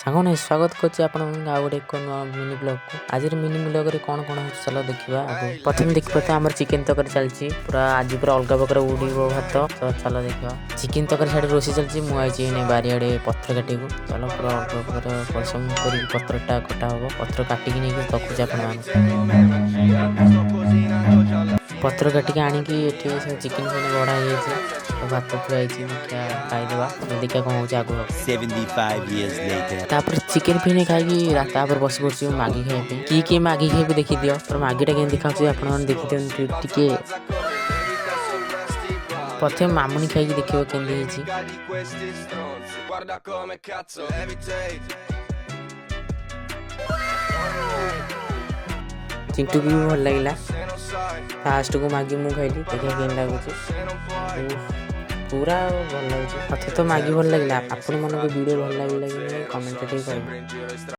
ସାଙ୍ଗମାନେ ସ୍ୱାଗତ କରୁଛି ଆପଣଙ୍କୁ ଆଉ ଗୋଟେ ଏକ ନୂଆ ମିନି ବ୍ଲଗକୁ। ଆଜିର ମିନି ବ୍ଲଗରେ କ'ଣ ହେଉଛି ଚାଲ ଦେଖିବା। ପ୍ରଥମେ ଦେଖିବା ତ ଆମର ଚିକେନ ତରକାରୀ ଚାଲିଛି। ପୁରା ଆଜି ପୁରା ଅଲଗା ପ୍ରକାର ଉଡ଼ିବ ଭାତ। ତ ଚାଲ ଦେଖିବା ଚିକେନ ତରକାରୀ ସାଇଡ୍ ରୋଷେଇ ଚାଲିଛି। ମୁଁ ଆଇଛି ଏଇନେ ବାରିଆଡ଼େ ପତ୍ର କାଟିବାକୁ। ଚାଲ ପୁରା ଅଲଗା ପ୍ରକାର ପରିଶ୍ରମ କରିକି ପତ୍ରଟା କଟା ହେବ। ପତ୍ର କାଟିକି ନେଇକି ରଖୁଛି ଆପଣମାନଙ୍କୁ। ପତ୍ର କାଟିକି ଆଣିକି ଏଠି ଚିକେନ ଫିକେନ ବଢ଼ା ହେଇଯାଇଛି। ଭାତ ଥୁଆ ହେଇଛି। ଦେଖିବା ଖାଇଦେବା। ଦେଖିବା କ'ଣ ହେଉଛି ଆଗକୁ। 75 years later. ତାପରେ ଚିକେନ ଫିକେନ ଖାଇକି ତାପରେ ବସି ପଡ଼ିଛି ମାଗି ଖାଇବା ପାଇଁ। କିଏ ମାଗି ଖାଇବାକୁ ଦେଖିଦିଅ। ତ ମାଗିଟା କେମିତି ଖାଉଛି ଆପଣମାନେ ଦେଖିଦିଅନ୍ତୁ ଟିକେ। ପ୍ରଥମେ ମାମୁନି ଖାଇକି ଦେଖିବ କେମିତି ହେଇଛି। ଚିଣ୍ଟୁକୁ ବି ଭଲ ଲାଗିଲା। ଫାଷ୍ଟକୁ ମାଗି ମୁଁ ଖାଇଲି। ଦେଖିବା କେମିତି ଲାଗୁଛି। ପୁରା ଭଲ ଲାଗୁଛି। ମୋତେ ତ ମାଗି ଭଲ ଲାଗିଲା। ଆପଣମାନଙ୍କୁ ଭିଡ଼ିଓ ଭଲ ଲାଗିଲା କି ନାହିଁ କମେଣ୍ଟରେ ଟିକେ କହିବେ।